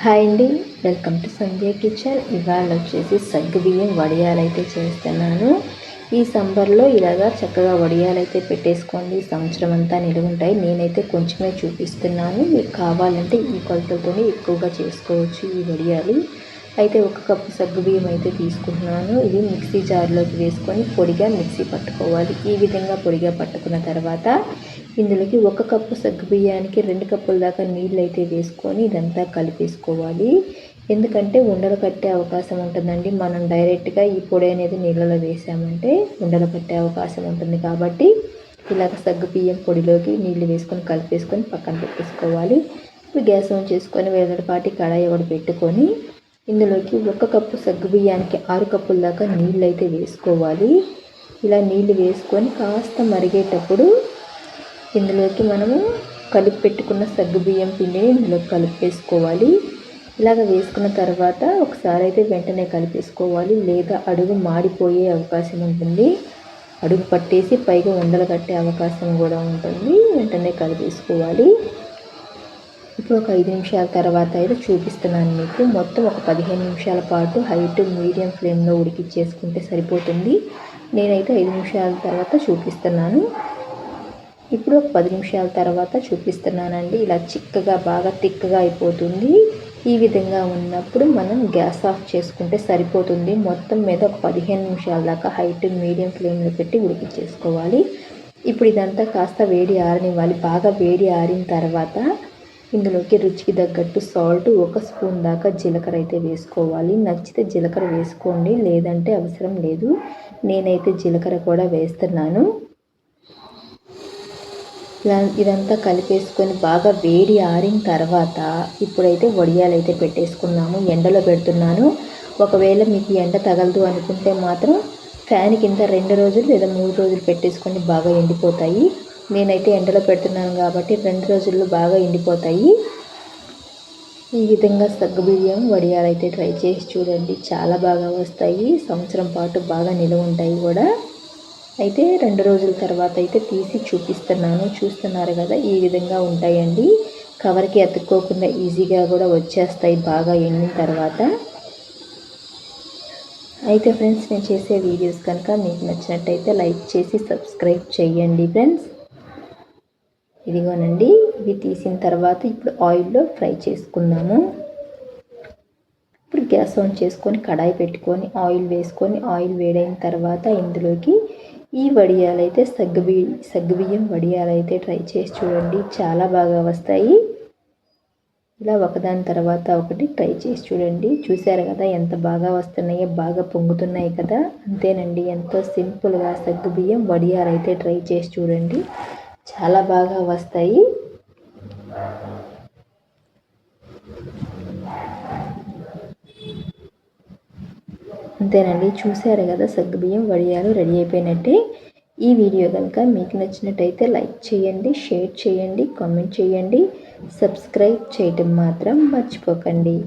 Hi అండి, welcome to Sandhya kitchen. ఇవాళ వచ్చేసి సగ్గుబియ్యం వడియాలైతే చేస్తున్నాను. ఈ సమ్మర్లో ఇలాగా చక్కగా వడియాలైతే పెట్టేసుకోండి, సంవత్సరం అంతా నిలువ ఉంటాయి. నేనైతే కొంచెమే చూపిస్తున్నాను, మీకు కావాలంటే ఈ కొలతలతో ఎక్కువగా చేసుకోవచ్చు ఈ వడియాలు. అయితే 1 కప్పు సగ్గుబియ్యం అయితే తీసుకుంటున్నాను. ఇది మిక్సీ జార్లోకి వేసుకొని పొడిగా మిక్సీ పట్టుకోవాలి. ఈ విధంగా పొడిగా పట్టుకున్న తర్వాత ఇందులోకి 1 కప్పు సగ్గుబియ్యానికి 2 కప్పుల దాకా నీళ్ళు అయితే వేసుకొని ఇదంతా కలిపేసుకోవాలి. ఎందుకంటే ఉండలు కట్టే అవకాశం ఉంటుందండి. మనం డైరెక్ట్గా ఈ పొడి అనేది నీళ్ళలో వేసామంటే ఉండలు కట్టే అవకాశం ఉంటుంది. కాబట్టి ఇలాగ సగ్గుబియ్యం పొడిలోకి నీళ్ళు వేసుకొని కలిపేసుకొని పక్కన పెట్టేసుకోవాలి. ఇప్పుడు గ్యాస్ ఆన్ చేసుకొని వేరేపాటి కడాయి ఒకటి పెట్టుకొని ఇందులోకి 1 కప్పు సగ్గుబియ్యానికి 6 కప్పుల దాకా నీళ్ళు అయితే వేసుకోవాలి. ఇలా నీళ్ళు వేసుకొని కాస్త మరిగేటప్పుడు ఇందులోకి మనము కలిపి పెట్టుకున్న సగ్గుబియ్యం పిండిని ఇందులోకి కలిపేసుకోవాలి. ఇలాగ వేసుకున్న తర్వాత ఒకసారి అయితే వెంటనే కలిపేసుకోవాలి, లేదా అడుగు మాడిపోయే అవకాశం ఉంటుంది. అడుగు పట్టేసి పైగా ఉండలు కట్టే అవకాశం కూడా ఉంటుంది. వెంటనే కలిపేసుకోవాలి. ఇప్పుడు ఒక 5 నిమిషాల తర్వాత అయితే చూపిస్తున్నాను మీకు. మొత్తం ఒక 15 నిమిషాల పాటు హై టు మీడియం ఫ్లేమ్లో ఉడికిచ్చేసుకుంటే సరిపోతుంది. నేనైతే 5 నిమిషాల తర్వాత చూపిస్తున్నాను. ఇప్పుడు ఒక 10 నిమిషాల తర్వాత చూపిస్తున్నానండి. ఇలా చిక్కగా బాగా తిక్కగా అయిపోతుంది. ఈ విధంగా ఉన్నప్పుడు మనం గ్యాస్ ఆఫ్ చేసుకుంటే సరిపోతుంది. మొత్తం మీద ఒక 15 నిమిషాల దాకా హై టు మీడియం ఫ్లేమ్లో పెట్టి ఉడికిచ్చేసుకోవాలి. ఇప్పుడు ఇదంతా కాస్త వేడి ఆరనివ్వాలి. బాగా వేడి ఆరిన తర్వాత ఇందులోకి రుచికి తగ్గట్టు సాల్ట్, 1 స్పూన్ దాకా జీలకర్ర అయితే వేసుకోవాలి. నచ్చితే జీలకర్ర వేసుకోండి, లేదంటే అవసరం లేదు. నేనైతే జీలకర్ర కూడా వేస్తున్నాను. ఇదంతా కలిపేసుకొని బాగా వేడి ఆరిన తర్వాత ఇప్పుడైతే వడియాలు అయితే పెట్టేసుకున్నాము. ఎండలో పెడుతున్నాను. ఒకవేళ మీకు ఎండ తగలదు అనుకుంటే మాత్రం ఫ్యాన్ కింద 2 రోజులు లేదా 3 రోజులు పెట్టేసుకొని బాగా ఎండిపోతాయి. నేనైతే ఎండలో పెడుతున్నాను కాబట్టి 2 రోజుల్లో బాగా ఎండిపోతాయి. ఈ విధంగా సగ్గుబియ్యం వడియాలు అయితే ట్రై చేసి చూడండి, చాలా బాగా వస్తాయి. సంవత్సరం పాటు బాగా నిలువ ఉంటాయి కూడా. అయితే 2 రోజుల తర్వాత అయితే తీసి చూపిస్తున్నాను. చూస్తున్నారు కదా, ఈ విధంగా ఉంటాయండి. కవర్కి అతుక్కోకుండా ఈజీగా కూడా వచ్చేస్తాయి బాగా ఎండిన తర్వాత. అయితే ఫ్రెండ్స్, నేను చేసే వీడియోస్ కనుక మీకు నచ్చినట్టయితే లైక్ చేసి సబ్స్క్రైబ్ చేయండి ఫ్రెండ్స్. ఇదిగోనండి, ఇవి తీసిన తర్వాత ఇప్పుడు ఆయిల్లో ఫ్రై చేసుకుందాము. ఇప్పుడు గ్యాస్ ఆన్ చేసుకొని కడాయి పెట్టుకొని ఆయిల్ వేసుకొని ఆయిల్ వేడైన తర్వాత ఇందులోకి ఈ వడియాలైతే సగ్గుబియ్యం వడియాలైతే ట్రై చేసి చూడండి, చాలా బాగా వస్తాయి. ఇలా ఒకదాని తర్వాత ఒకటి ట్రై చేసి చూడండి. చూసారు కదా ఎంత బాగా వస్తున్నాయో, బాగా పొంగుతున్నాయి కదా. అంతేనండి, ఎంతో సింపుల్గా సగ్గుబియ్యం వడియాలైతే ట్రై చేసి చూడండి, చాలా బాగా వస్తాయి. అంతేనండి, చూసారు కదా, సగ్గుబియ్యం వడియాలు రెడీ అయిపోయినట్టే. ఈ వీడియో కనుక మీకు నచ్చినట్టయితే లైక్ చేయండి, షేర్ చేయండి, కామెంట్ చేయండి, సబ్స్క్రైబ్ చేయటం మాత్రం మర్చిపోకండి.